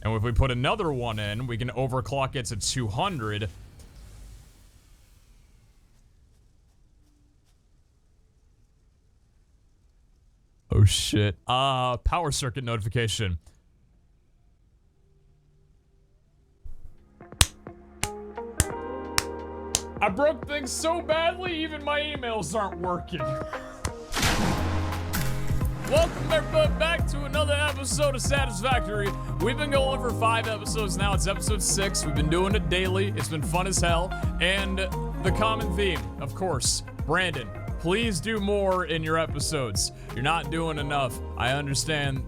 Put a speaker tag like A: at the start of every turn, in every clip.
A: And if we put another one in, we can overclock it to 200. Oh shit. Power circuit notification. I broke things so badly, even my emails aren't working. Welcome everybody back to another episode of Satisfactory. We've been going for 5 episodes now. It's episode 6. We've been doing it daily. It's been fun as hell. And the common theme, of course, Brandon, please do more in your episodes. You're not doing enough. I understand,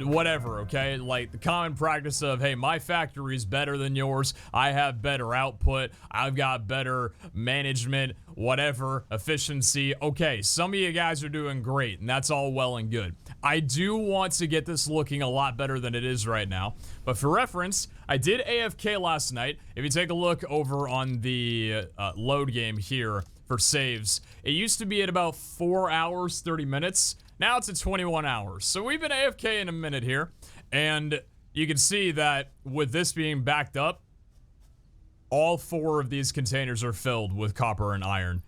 A: whatever, okay? Like the common practice of, hey, my factory's better than yours. I have better output. I've got better management, whatever, efficiency. Okay, some of you guys are doing great, and that's all well and good. I do want to get this looking a lot better than it is right now. But for reference, I did AFK last night. If you take a look over on the load game here, for saves, it used to be at about 4 hours, 30 minutes. Now it's at 21 hours. So we've been AFK in a minute here. And you can see that with this being backed up, all 4 of these containers are filled with copper and iron.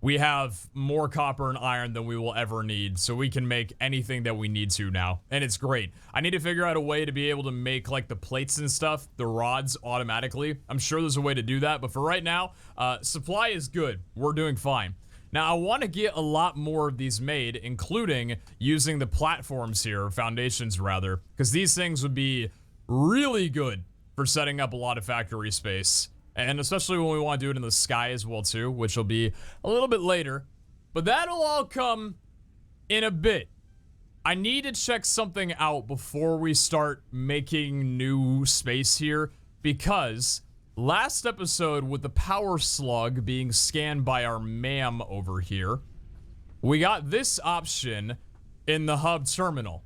A: We have more copper and iron than we will ever need, so we can make anything that we need to now, and it's great. I need to figure out a way to be able to make like the plates and stuff, the rods automatically. I'm sure there's a way to do that, but for right now, supply is good. We're doing fine. Now, I want to get a lot more of these made, including using the platforms here, foundations rather, because these things would be really good for setting up a lot of factory space. And especially when we want to do it in the sky as well too, which will be a little bit later. But that'll all come in a bit. I need to check something out before we start making new space here, because last episode with the power slug being scanned by our ma'am over here, we got this option in the hub terminal.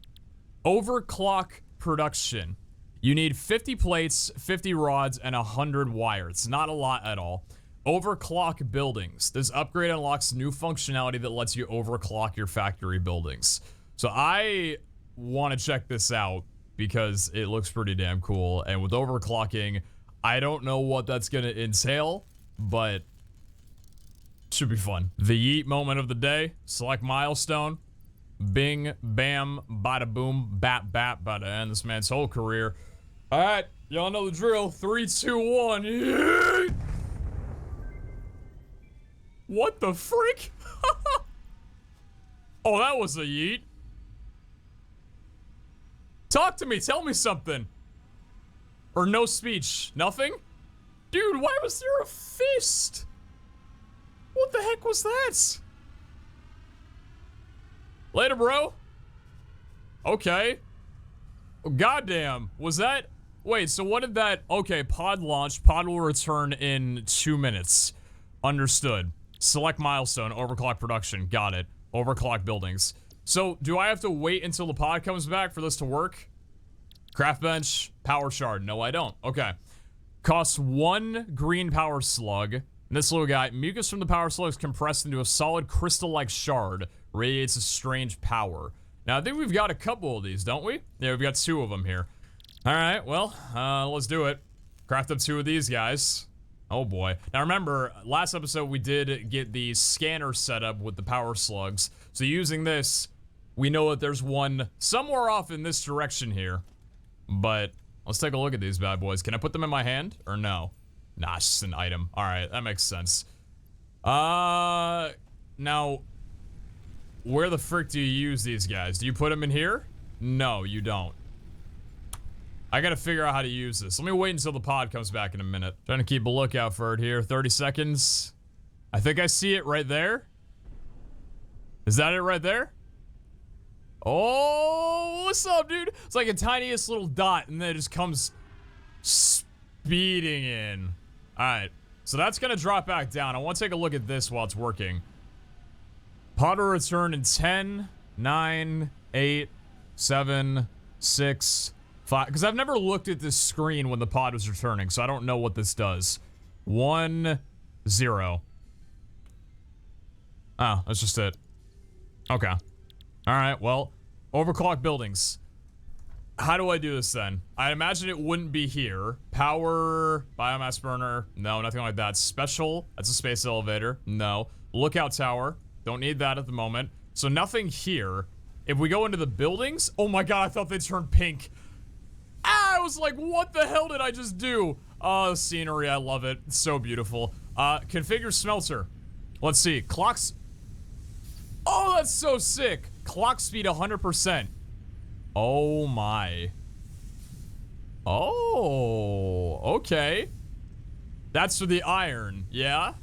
A: Overclock production. You need 50 plates, 50 rods, and 100 wires. It's not a lot at all. Overclock buildings. This upgrade unlocks new functionality that lets you overclock your factory buildings. So I want to check this out because it looks pretty damn cool. And with overclocking, I don't know what that's going to entail, but it should be fun. The yeet moment of the day. Select milestone. Bing, bam, bada boom, bap, bap, bada end this man's whole career. All right, y'all know the drill. 3, 2, 1. Yeet! What the frick? Oh, that was a yeet. Talk to me. Tell me something. Or no speech. Nothing? Dude, why was there a fist? What the heck was that? Later, bro. Okay. Goddamn. Was that... Wait, so what did that... Okay, pod launch. Pod will return in 2 minutes. Understood. Select milestone. Overclock production. Got it. Overclock buildings. So, do I have to wait until the pod comes back for this to work? Craft bench. Power shard. No, I don't. Okay. Costs 1 green power slug. And this little guy. Mucus from the power slug is compressed into a solid crystal-like shard. Radiates a strange power. Now, I think we've got a couple of these, don't we? Yeah, we've got 2 of them here. All right, well, let's do it. Craft up 2 of these guys. Oh, boy. Now, remember, last episode, we did get the scanner set up with the power slugs. So, using this, we know that there's one somewhere off in this direction here. But, let's take a look at these bad boys. Can I put them in my hand, or no? Nah, it's just an item. All right, that makes sense. Now... Where the frick do you use these guys? Do you put them in here? No, you don't. I gotta figure out how to use this. Let me wait until the pod comes back in a minute. Trying to keep a lookout for it here. 30 seconds. I think I see it right there. Is that it right there? Oh, what's up, dude? It's like a tiniest little dot, and then it just comes speeding in. All right, so that's gonna drop back down. I want to take a look at this while it's working. Pod will return in 10, 9, 8, 7, 6, 5. Because I've never looked at this screen when the pod was returning, so I don't know what this does. 1, 0. Oh, that's just it. Okay. Alright, well, overclock buildings. How do I do this then? I imagine it wouldn't be here. Power, biomass burner, no, nothing like that. Special, that's a space elevator, no. Lookout tower, don't need that at the moment. So nothing here. If we go into the buildings, oh my god, I thought they turned pink. Ah, I was like, what the hell did I just do? Oh, scenery, I love it. It's so beautiful. Configure smelter. Let's see, clocks. Oh, that's so sick. Clock speed 100%. Oh my. Oh, okay. That's for the iron, yeah?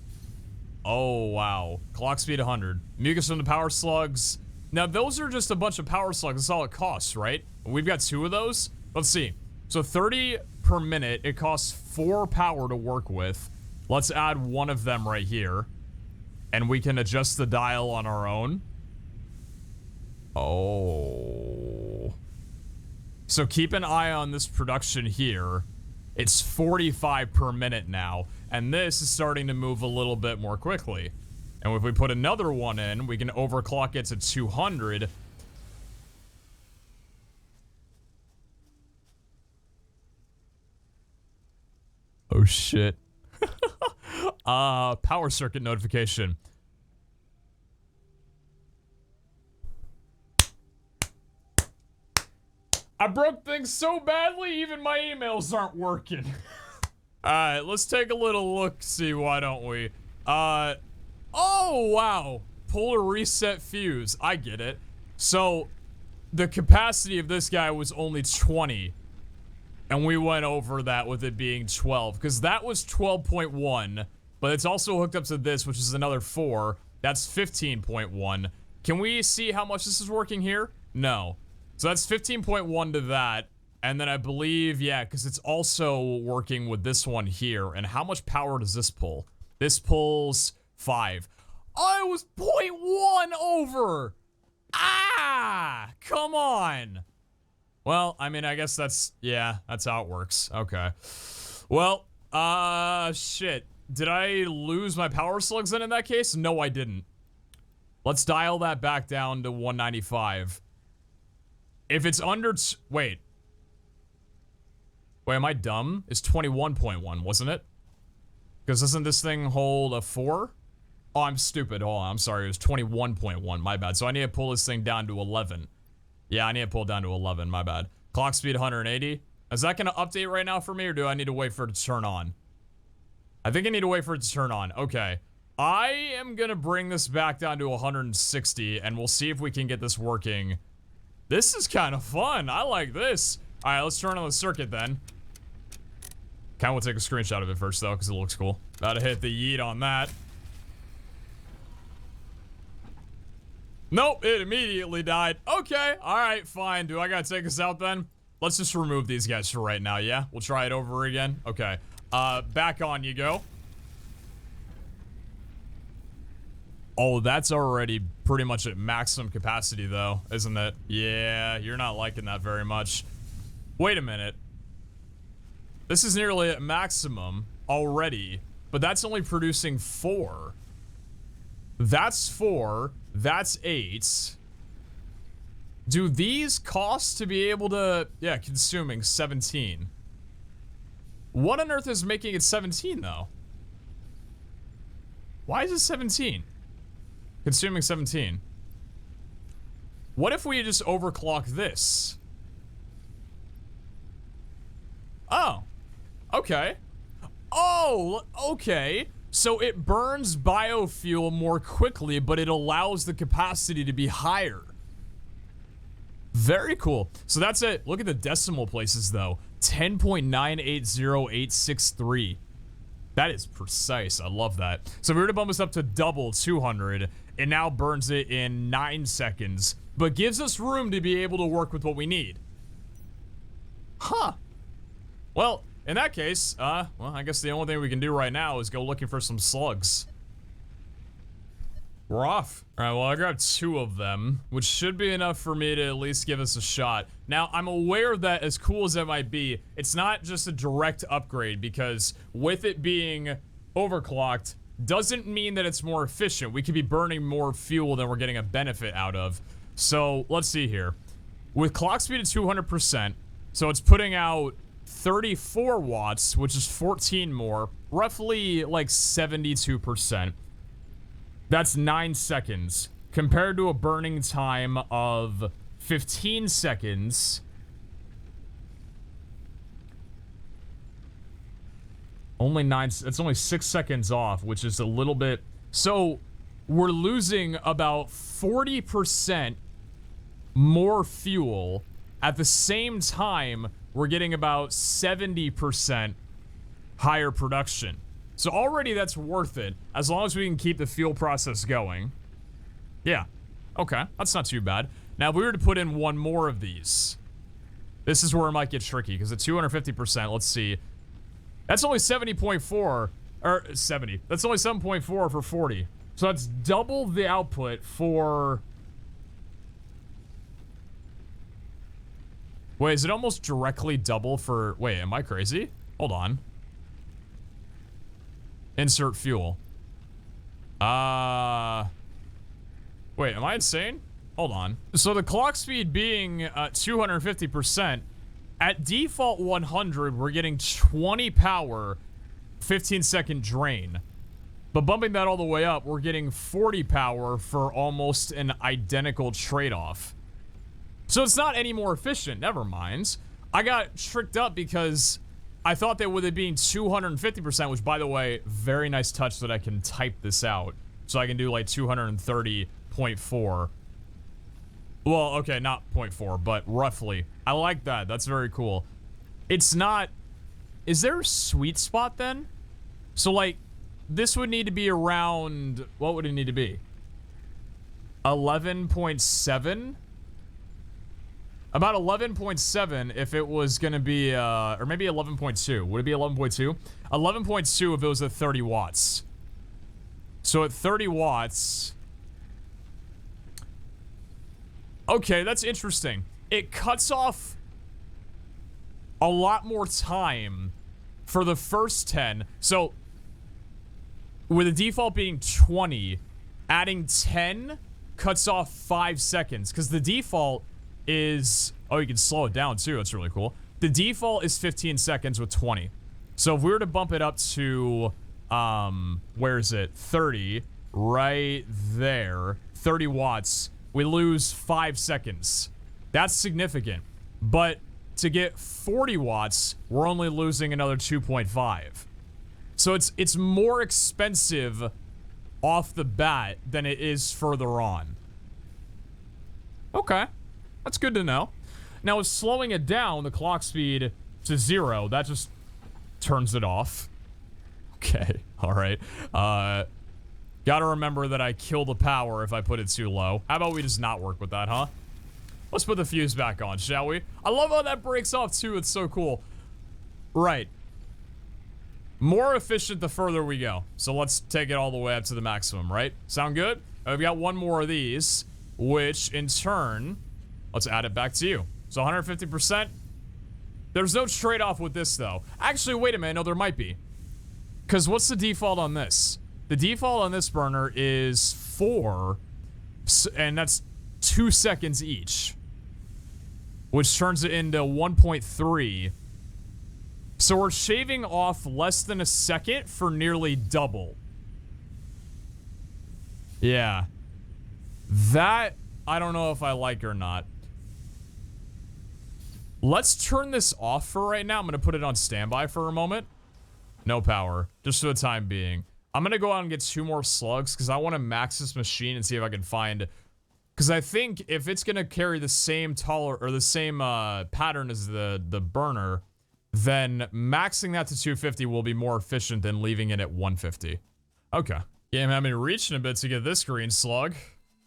A: Oh, wow. Clock speed 100. Mucus from the power slugs. Now, those are just a bunch of power slugs. That's all it costs, right? We've got 2 of those. Let's see. So 30 per minute. It costs 4 power to work with. Let's add 1 of them right here. And we can adjust the dial on our own. Oh. So keep an eye on this production here. It's 45 per minute now. And this is starting to move a little bit more quickly. And if we put another one in, we can overclock it to 200. Oh shit. Power circuit notification. I broke things so badly, even my emails aren't working. Alright, let's take a little look, see, why don't we? Oh, wow. Polar reset fuse. I get it. So, the capacity of this guy was only 20. And we went over that with it being 12. Because that was 12.1. But it's also hooked up to this, which is another 4. That's 15.1. Can we see how much this is working here? No. So that's 15.1 to that. And then I believe, yeah, because it's also working with this one here. And how much power does this pull? This pulls 5. I was 0.1 over. Ah, come on. Well, I mean, I guess that's, yeah, that's how it works. Okay. Well, shit. Did I lose my power slugs then in that case? No, I didn't. Let's dial that back down to 195. If it's under, wait. Wait, am I dumb? It's 21.1, wasn't it? Because doesn't this thing hold a 4? Oh, I'm stupid. Oh, I'm sorry. It was 21.1. My bad. So I need to pull this thing down to 11. Yeah, I need to pull it down to 11. My bad. Clock speed 180. Is that going to update right now for me, or do I need to wait for it to turn on? I think I need to wait for it to turn on. Okay. I am going to bring this back down to 160, and we'll see if we can get this working. This is kind of fun. I like this. All right, let's turn on the circuit then. Kind of will take a screenshot of it first, though, because it looks cool. About to hit the yeet on that. Nope, it immediately died. Okay, all right, fine. Do I gotta take us out then? Let's just remove these guys for right now, yeah? We'll try it over again. Okay, back on you go. Oh, that's already pretty much at maximum capacity, though, isn't it? Yeah, you're not liking that very much. Wait a minute. This is nearly at maximum already, but that's only producing 4. That's 4. That's 8. Do these cost to be able to... Yeah, consuming 17. What on earth is making it 17, though? Why is it 17? Consuming 17. What if we just overclock this? Oh. Okay. Oh, okay. So it burns biofuel more quickly, but it allows the capacity to be higher. Very cool. So that's it. Look at the decimal places, though. 10.980863. That is precise. I love that. So if we were to bump this up to double 200, it now burns it in 9 seconds, but gives us room to be able to work with what we need. Huh. Well, in that case, well, I guess the only thing we can do right now is go looking for some slugs. We're off. All right, well, I grabbed 2 of them, which should be enough for me to at least give us a shot. Now, I'm aware that as cool as it might be, it's not just a direct upgrade, because with it being overclocked doesn't mean that it's more efficient. We could be burning more fuel than we're getting a benefit out of. So, let's see here. with clock speed at 200%, so it's putting out 34 watts, which is 14 more, roughly like 72%. That's 9 seconds, compared to a burning time of 15 seconds. It's only 6 seconds off, which is a little bit. So we're losing about 40% more fuel. At the same time, we're getting about 70% higher production. So already that's worth it, as long as we can keep the fuel process going. Yeah, okay, that's not too bad. Now, if we were to put in one more of these, this is where it might get tricky, because at 250%, let's see. That's only 70.4, or 70. That's only 7.4 for 40. So that's double the output for... Wait, is it almost directly double for... Wait, am I crazy? Hold on. Insert fuel. Wait, am I insane? Hold on. So the clock speed being 250%, at default 100, we're getting 20 power, 15-second drain. But bumping that all the way up, we're getting 40 power for almost an identical trade-off. So it's not any more efficient. Never mind. I got tricked up because I thought that with it being 250%, which, by the way, very nice touch that I can type this out. So I can do like 230.4. Well, okay, not 0.4, but roughly. I like that. That's very cool. It's not... Is there a sweet spot then? So, like, this would need to be around... What would it need to be? 11.7? About 11.7 if it was going to be... or maybe 11.2. Would it be 11.2? 11.2 if it was at 30 watts. So at 30 watts... Okay, that's interesting. It cuts off a lot more time for the first 10. So, with the default being 20, adding 10 cuts off 5 seconds. Because the default is... Oh, you can slow it down too. That's really cool. The default is 15 seconds with 20. So, if we were to bump it up to... where is it? 30. Right there. 30 watts. We lose 5 seconds. That's significant. But to get 40 watts, we're only losing another 2.5. So it's more expensive off the bat than it is further on. Okay. That's good to know. Now, with slowing it down, the clock speed to 0, that just turns it off. Okay. All right. Gotta remember that I kill the power if I put it too low. How about we just not work with that, huh? Let's put the fuse back on, shall we? I love how that breaks off, too. It's so cool. Right. More efficient the further we go. So let's take it all the way up to the maximum, right? Sound good? We've got one more of these, which, in turn, let's add it back to you. So 150%. There's no trade-off with this, though. Actually, wait a minute. No, there might be. Because what's the default on this? The default on this burner is 4, and that's 2 seconds each, which turns it into 1.3. So we're shaving off less than a second for nearly double. Yeah. That, I don't know if I like or not. Let's turn this off for right now. I'm going to put it on standby for a moment. No power, just for the time being. I'm going to go out and get 2 more slugs because I want to max this machine and see if I can find... Because I think if it's going to carry the same pattern as the burner, then maxing that to 250 will be more efficient than leaving it at 150. Okay. Yeah, I'm having reaching a bit to get this green slug.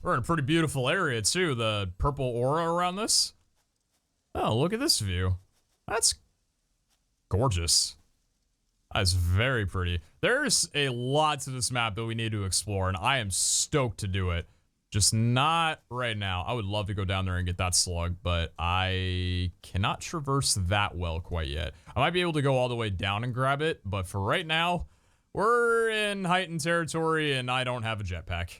A: We're in a pretty beautiful area too. The purple aura around this. Oh, look at this view. That's gorgeous. That's very pretty. There's a lot to this map that we need to explore, and I am stoked to do it. Just not right now. I would love to go down there and get that slug, but I cannot traverse that well quite yet. I might be able to go all the way down and grab it, but for right now, we're in heightened territory, and I don't have a jetpack.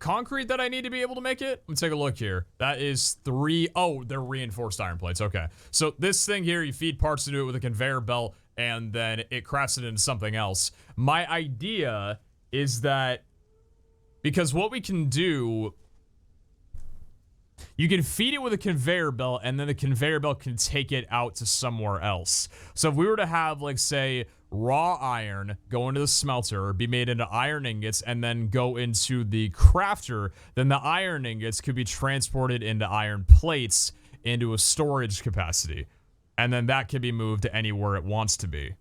A: concrete that I need to be able to make it? Let me take a look here. That is 3. Oh, they're reinforced iron plates. Okay. So this thing here, you feed parts into it with a conveyor belt, and then it crafts it into something else. My idea is that, because what we can do, you can feed it with a conveyor belt, and then the conveyor belt can take it out to somewhere else. So if we were to have, like, say, raw iron go into the smelter, be made into iron ingots, and then go into the crafter, then the iron ingots could be transported into iron plates into a storage capacity. And then that can be moved to anywhere it wants to be.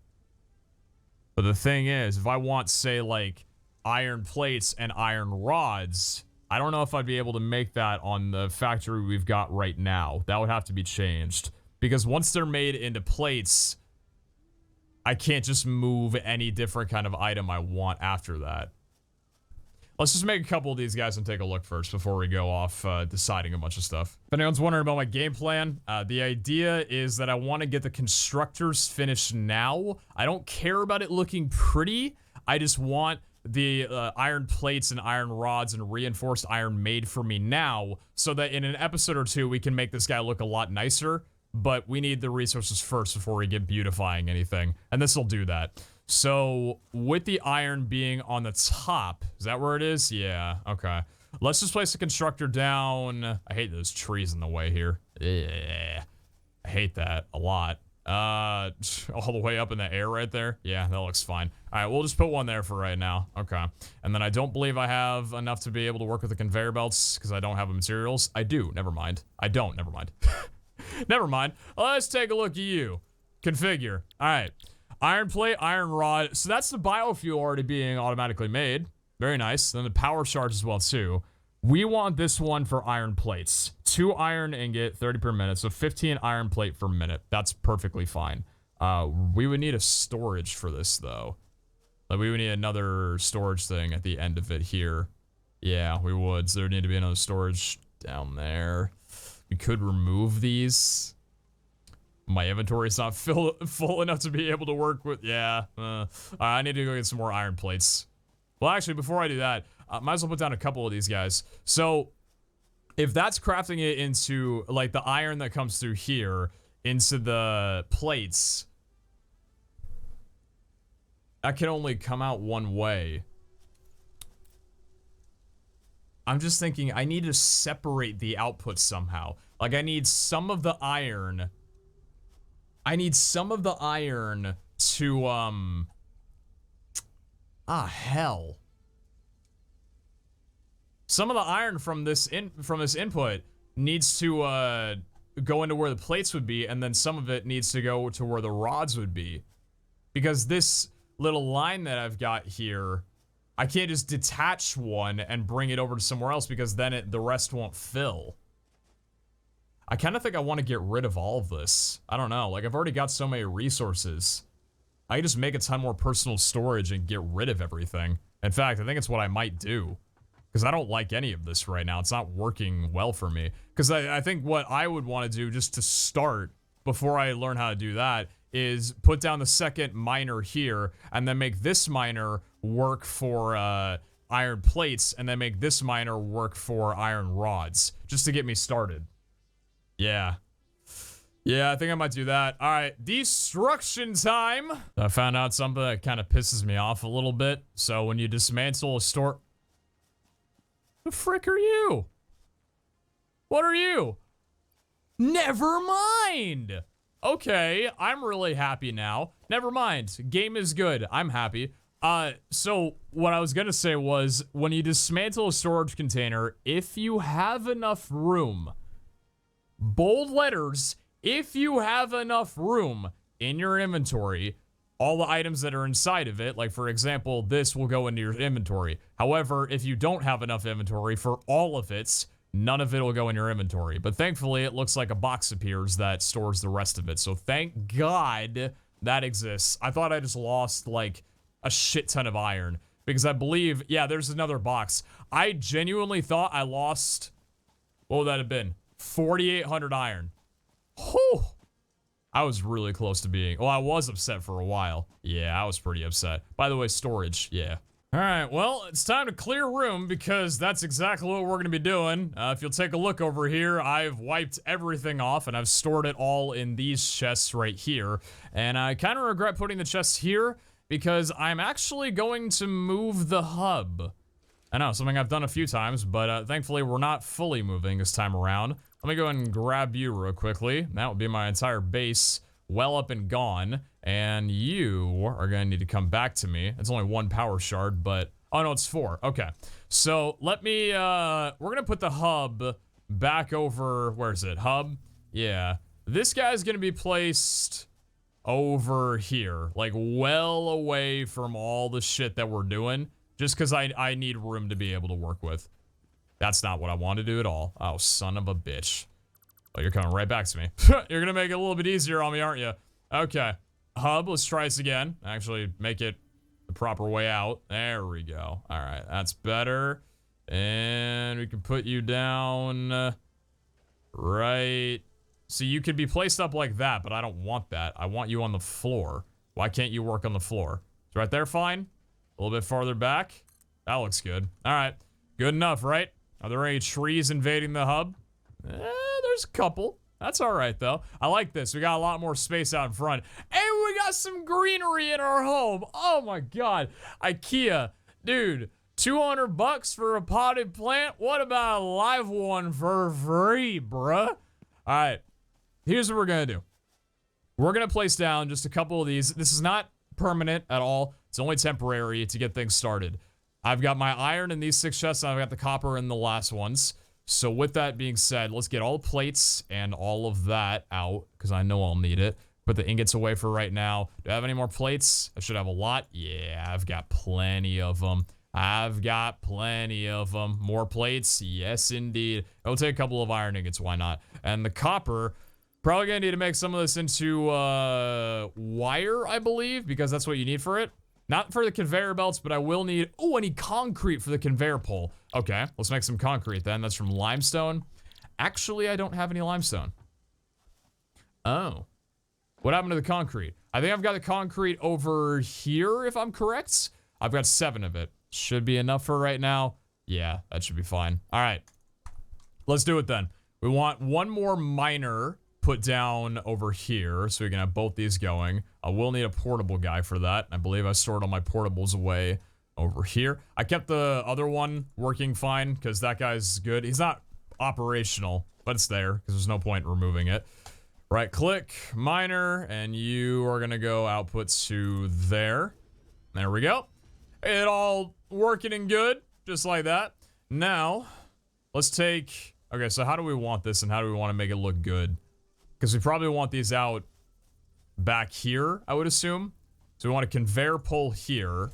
A: But the thing is, if I want, say, like, iron plates and iron rods, I don't know if I'd be able to make that on the factory we've got right now. That would have to be changed. Because once they're made into plates, I can't just move any different kind of item I want after that. Let's just make a couple of these guys and take a look first before we go off deciding a bunch of stuff. If anyone's wondering about my game plan, the idea is that I want to get the constructors finished now. I don't care about it looking pretty. I just want the iron plates and iron rods and reinforced iron made for me now, so that in an episode or two we can make this guy look a lot nicer. But we need the resources first before we get beautifying anything, and this will do that. So with the iron being on the top, is that where it is? Yeah, okay. Let's just place the constructor down. I hate those trees in the way here. Yeah, I hate that a lot. All the way up in the air right there. Yeah, that looks fine. All right, we'll just put one there for right now. Okay. And then I don't believe I have enough to be able to work with the conveyor belts because I don't have the materials. I do. Never mind. I don't. Never mind. Never mind. Let's take a look at you. Configure. All right. Iron plate, iron rod. So that's the biofuel already being automatically made. Very nice. Then the power charge as well, too. We want this one for iron plates. 2 iron ingot, 30 per minute. So 15 iron plate per minute. That's perfectly fine. We would need a storage for this, though. Like, we would need another storage thing at the end of it here. Yeah, we would. So there would need to be another storage down there. We could remove these. My inventory is not full enough to be able to work with. Yeah. I need to go get some more iron plates. Well, actually, before I do that, might as well put down a couple of these guys. So, if that's crafting it into, like, the iron that comes through here into the plates, that can only come out one way. I'm just thinking I need to separate the output somehow. Like, I need some of the iron. I need some of the iron to, hell. Some of the iron from this input needs to, go into where the plates would be, and then some of it needs to go to where the rods would be. Because this little line that I've got here, I can't just detach one and bring it over to somewhere else because then the rest won't fill. I kind of think I want to get rid of all of this. I don't know. Like, I've already got so many resources. I can just make a ton more personal storage and get rid of everything. In fact, I think it's what I might do. Because I don't like any of this right now. It's not working well for me. Because I think what I would want to do just to start, before I learn how to do that, is put down the second miner here, and then make this miner work for iron plates, and then make this miner work for iron rods, just to get me started. Yeah. Yeah, I think I might do that. All right, destruction time. I found out something that kind of pisses me off a little bit. So when you dismantle a store... The frick are you? What are you? Never mind. Okay, I'm really happy now. Never mind. Game is good. I'm happy. So what I was gonna say was, when you dismantle a storage container, if you have enough room, bold letters, if you have enough room in your inventory, all the items that are inside of it, like for example, this will go into your inventory. However, if you don't have enough inventory for all of it, none of it will go in your inventory. But thankfully, it looks like a box appears that stores the rest of it. So thank God that exists. I thought I just lost like a shit ton of iron because I believe, yeah, there's another box. I genuinely thought I lost, what would that have been? 4,800 iron. Whew. I was really close to being, well, I was upset for a while. Yeah, I was pretty upset. By the way, storage, yeah. All right, well, it's time to clear room because that's exactly what we're going to be doing. If you'll take a look over here, I've wiped everything off and I've stored it all in these chests right here. And I kind of regret putting the chests here because I'm actually going to move the hub. I know, something I've done a few times, but thankfully we're not fully moving this time around. Let me go ahead and grab you real quickly. That would be my entire base well up and gone. And you are going to need to come back to me. It's only 1 power shard, but... Oh, no, it's 4. Okay. So, let me, we're going to put the hub back over... Where is it? Hub? Yeah. This guy's going to be placed over here. Like, well away from all the shit that we're doing. Just because I need room to be able to work with. That's not what I want to do at all. Oh, son of a bitch. Oh, you're coming right back to me. You're going to make it a little bit easier on me, aren't you? Okay. Hub, let's try this again. Actually, make it the proper way out. There we go. All right, that's better. And we can put you down right. So you could be placed up like that, but I don't want that. I want you on the floor. Why can't you work on the floor? It's right there, fine. A little bit farther back. That looks good. All right, good enough, right? Are there any trees invading the hub? There's a couple. That's all right, though. I like this. We got a lot more space out in front. And we got some greenery in our home. Oh, my God. IKEA. Dude, 200 bucks for a potted plant? What about a live one for free, bruh? All right. Here's what we're going to do. We're going to place down just a couple of these. This is not permanent at all. It's only temporary to get things started. I've got my iron in these 6 chests, and I've got the copper in the last ones. So with that being said, let's get all the plates and all of that out, because I know I'll need it. Put the ingots away for right now. Do I have any more plates? I should have a lot. Yeah, I've got plenty of them. I've got plenty of them. More plates? Yes, indeed. It'll take a couple of iron ingots, why not? And the copper, probably gonna need to make some of this into wire, I believe, because that's what you need for it. Not for the conveyor belts, but I will need... Oh, I need concrete for the conveyor pole. Okay, let's make some concrete then. That's from limestone. Actually, I don't have any limestone. Oh. What happened to the concrete? I think I've got the concrete over here, if I'm correct. I've got 7 of it. Should be enough for right now. Yeah, that should be fine. All right. Let's do it then. We want 1 more miner put down over here so we can have both these going. I will need a portable guy for that. I believe I stored all my portables away over here. I kept the other one working fine because that guy's good. He's not operational, but it's there because there's no point in removing it. Right click, miner, and you are gonna go output to there. There we go. It all working and good, just like that. Now, let's take... Okay, so how do we want this and how do we want to make it look good? Because we probably want these out back here, I would assume. So we want a conveyor pole here.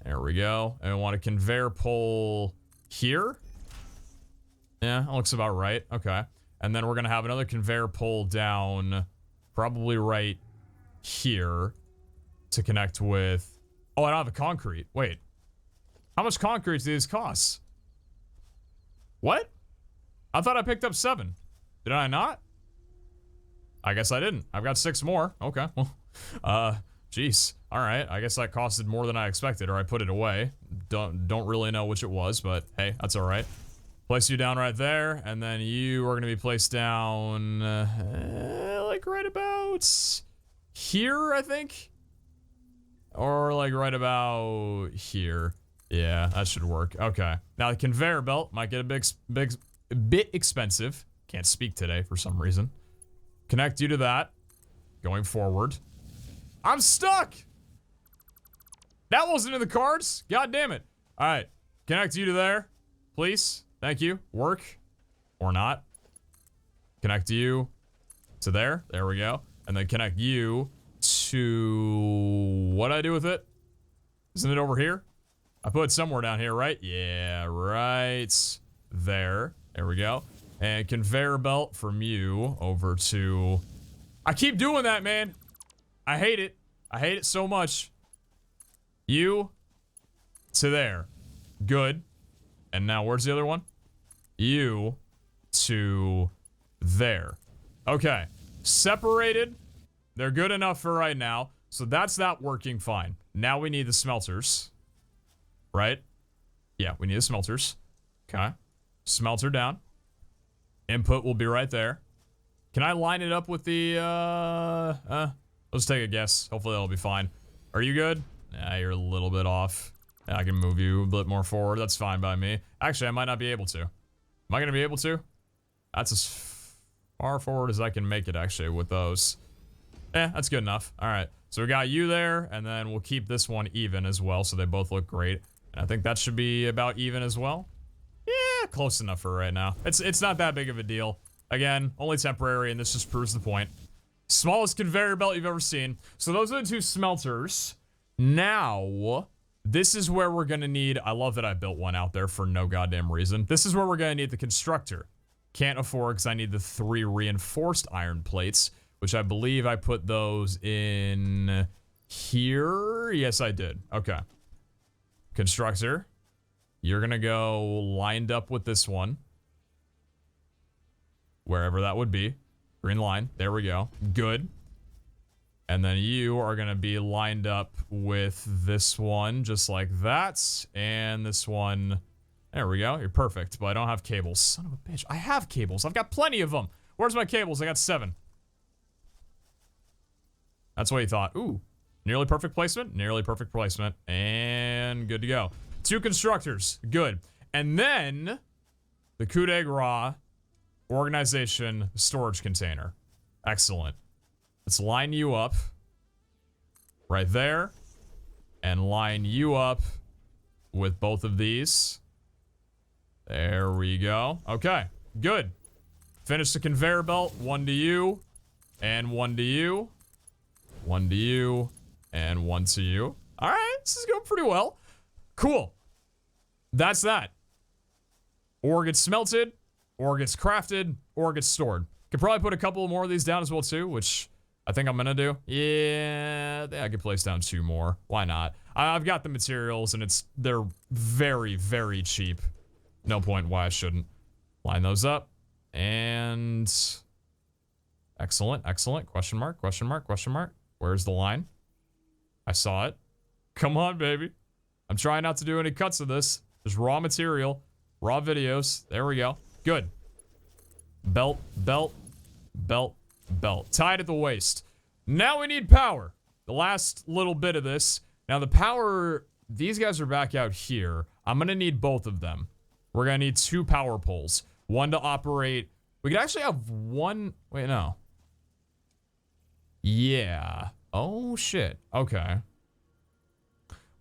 A: There we go. And we want a conveyor pole here. Yeah, that looks about right. Okay. And then we're going to have another conveyor pole down probably right here to connect with... Oh, I don't have the concrete. Wait. How much concrete do these cost? What? I thought I picked up 7. Did I not? I guess I didn't. I've got 6 more. Okay. Well, jeez. All right. I guess that costed more than I expected, or I put it away. Don't really know which it was, but hey, that's all right. Place you down right there, and then you are going to be placed down, like right about here, I think, or like right about here. Yeah, that should work. Okay. Now the conveyor belt might get a bit expensive. Can't speak today for some reason. Connect you to that. Going forward. I'm stuck! That wasn't in the cards. God damn it. Alright. Connect you to there. Please. Thank you. Work. Or not. Connect you to there. There we go. And then connect you to... What do I do with it? Isn't it over here? I put it somewhere down here, right? Yeah, right there. There we go. And conveyor belt from you over to... I keep doing that, man. I hate it. I hate it so much. You to there. Good. And now where's the other one? You to there. Okay. Separated. They're good enough for right now. So that's not working fine. Now we need the smelters. right? Yeah, we need the smelters. Okay. Smelter down. Input will be right there. Can I line it up with the, let's take a guess. Hopefully that'll be fine. Are you good? Nah, you're a little bit off. I can move you a bit more forward. That's fine by me. Actually, I might not be able to. Am I going to be able to? That's as far forward as I can make it, actually, with those. That's good enough. All right. So we got you there, and then we'll keep this one even as well, so they both look great. And I think that should be about even as well. Yeah, close enough for right now. It's not that big of a deal. Again, only temporary, and this just proves the point. Smallest conveyor belt you've ever seen. So those are the 2 smelters. Now, this is where we're gonna need, I love that I built one out there for no goddamn reason. This is where we're gonna need the constructor. Can't afford, because I need the 3 reinforced iron plates, which I believe I put those in here. Yes, I did. Okay. Constructor. You're gonna go lined up with this one. Wherever that would be. Green line. There we go. Good. And then you are gonna be lined up with this one, just like that. And this one. There we go. You're perfect, but I don't have cables. Son of a bitch. I have cables. I've got plenty of them. Where's my cables? I got 7. That's what you thought. Ooh. Nearly perfect placement. Nearly perfect placement. And good to go. 2 constructors. Good. And then the coup de grace organization storage container. Excellent. Let's line you up right there and line you up with both of these. There we go. Okay, good. Finish the conveyor belt. 1 to you and 1 to you. 1 to you and 1 to you. All right, this is going pretty well. Cool. That's that. Ore gets smelted, ore gets crafted, ore gets stored. Could probably put a couple more of these down as well too, which I think I'm gonna do. Yeah, I could place down 2 more. Why not? I've got the materials and they're very, very cheap. No point why I shouldn't. Line those up. And excellent, excellent. Question mark, question mark, question mark. Where's the line? I saw it. Come on, baby. I'm trying not to do any cuts of this. Just raw material, raw videos. There we go. Good. Belt, belt, belt, belt. Tied at the waist. Now we need power. The last little bit of this. Now the power, these guys are back out here. I'm gonna need both of them. We're gonna need 2 power poles. One to operate. We could actually have one. Wait, no. Yeah. Oh, shit. Okay.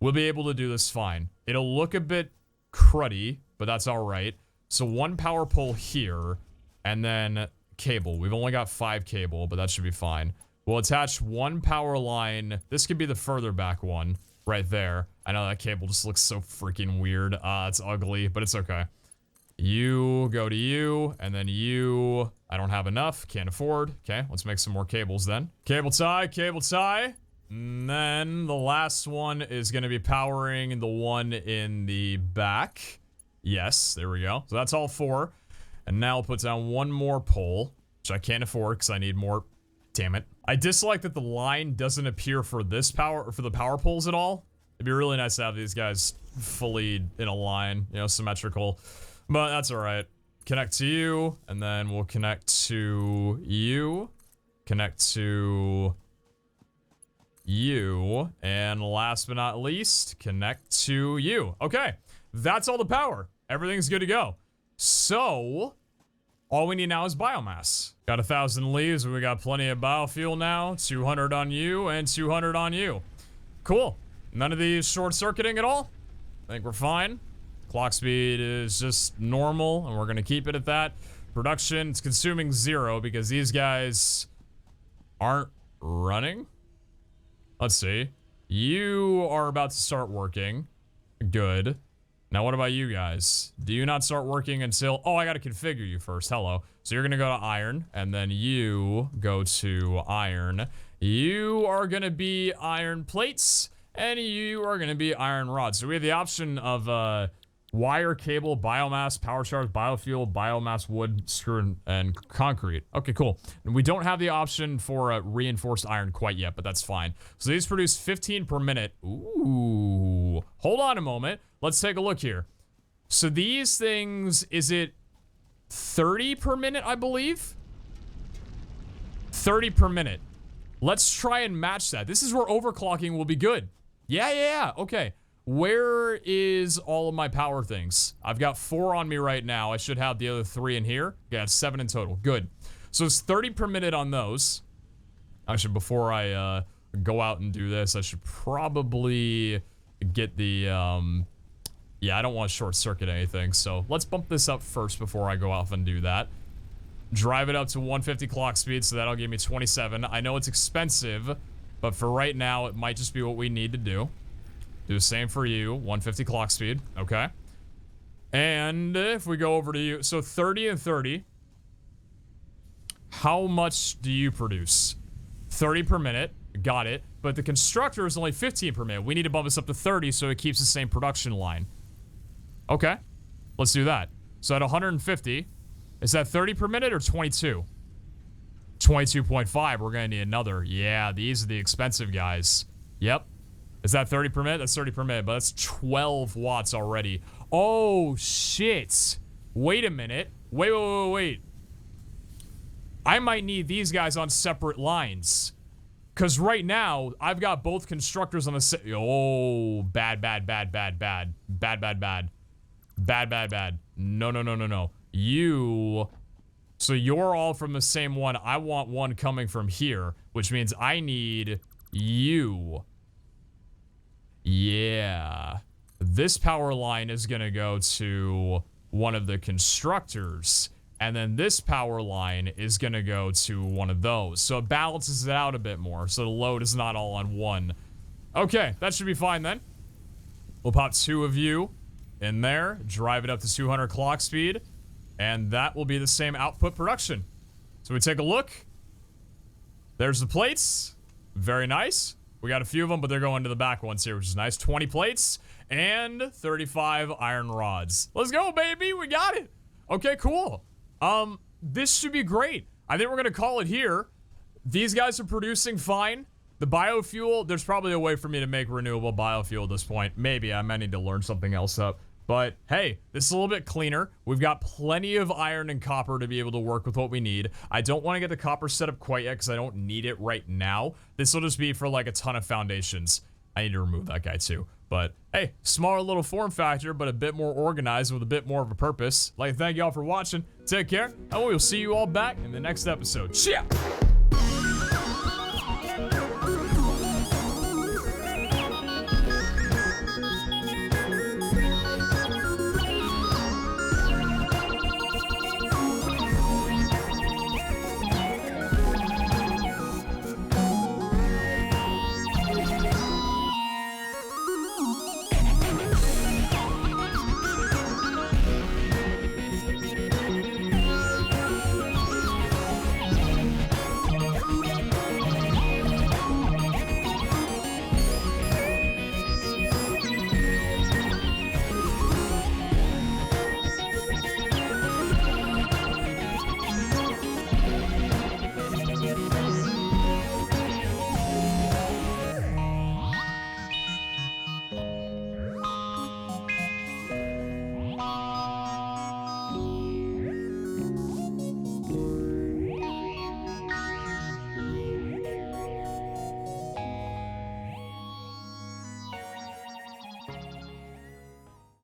A: We'll be able to do this fine. It'll look a bit cruddy, but that's all right. So 1 power pole here, and then cable. We've only got 5 cable, but that should be fine. We'll attach 1 power line. This could be the further back one right there. I know that cable just looks so freaking weird. It's ugly, but it's okay. You go to you, and then you. I don't have enough. Can't afford. Okay, let's make some more cables then. Cable tie, cable tie. And then the last one is going to be powering the one in the back. Yes, there we go. So that's all 4. And now I'll put down 1 more pole, which I can't afford because I need more. Damn it. I dislike that the line doesn't appear for this power, or for the power poles at all. It'd be really nice to have these guys fully in a line, you know, symmetrical. But that's all right. Connect to you, and then we'll connect to you. Connect to you, and last but not least, connect to you. Okay, that's all the power. Everything's good to go. So, all we need now is biomass. Got 1,000 leaves, we got plenty of biofuel now. 200 on you, and 200 on you. Cool. None of these short-circuiting at all. I think we're fine. Clock speed is just normal, and we're gonna keep it at that. Production, it's consuming 0 because these guys aren't running. Let's see. You are about to start working. Good. Now, what about you guys? Do you not start working until... Oh, I gotta configure you first. Hello. So you're gonna go to iron, and then you go to iron. You are gonna be iron plates, and you are gonna be iron rods. So we have the option of, Wire, cable, biomass, power charge, biofuel, biomass, wood, screw, and concrete. Okay, cool. And we don't have the option for reinforced iron quite yet, but that's fine. So these produce 15 per minute. Ooh. Hold on a moment. Let's take a look here. So these things, is it 30 per minute, I believe? 30 per minute. Let's try and match that. This is where overclocking will be good. Yeah. Okay. Where is all of my power things? I've got 4 on me right now. I should have the other 3 in here. Yeah, 7 in total. Good. So it's 30 per minute on those. Actually, before I go out and do this, I should probably get the... yeah, I don't want to short circuit anything. So let's bump this up first before I go off and do that. Drive it up to 150 clock speed, so that'll give me 27. I know it's expensive, but for right now, it might just be what we need to do. Do the same for you, 150 clock speed, okay. And if we go over to you, so 30 and 30. How much do you produce? 30 per minute, got it. But the constructor is only 15 per minute. We need to bump this up to 30 so it keeps the same production line. Okay, let's do that. So at 150, is that 30 per minute or 22? 22.5, we're gonna need another. Yeah, these are the expensive guys. Yep. Is that 30 per minute? That's 30 per minute, but that's 12 watts already. Oh, shit. Wait a minute. Wait. I might need these guys on separate lines. Because right now, I've got both constructors on the oh, bad. No. So you're all from the same one. I want one coming from here, which means I need you. Yeah. This power line is gonna go to one of the constructors, and then this power line is gonna go to one of those. So it balances it out a bit more, so the load is not all on one. Okay, that should be fine then. We'll pop 2 of you in there, drive it up to 200 clock speed, and that will be the same output production. So we take a look. There's the plates. Very nice. We got a few of them, but they're going to the back ones here, which is nice. 20 plates and 35 iron rods. Let's go, baby. We got it. Okay, cool. This should be great. I think we're going to call it here. These guys are producing fine. The biofuel, there's probably a way for me to make renewable biofuel at this point. Maybe. I might need to learn something else up. But hey, this is a little bit cleaner. We've got plenty of iron and copper to be able to work with what we need. I don't want to get the copper set up quite yet because I don't need it right now. This will just be for like a ton of foundations. I need to remove that guy too. But hey, smaller little form factor, but a bit more organized with a bit more of a purpose. Like, thank y'all for watching. Take care, and we will see you all back in the next episode. Cheers!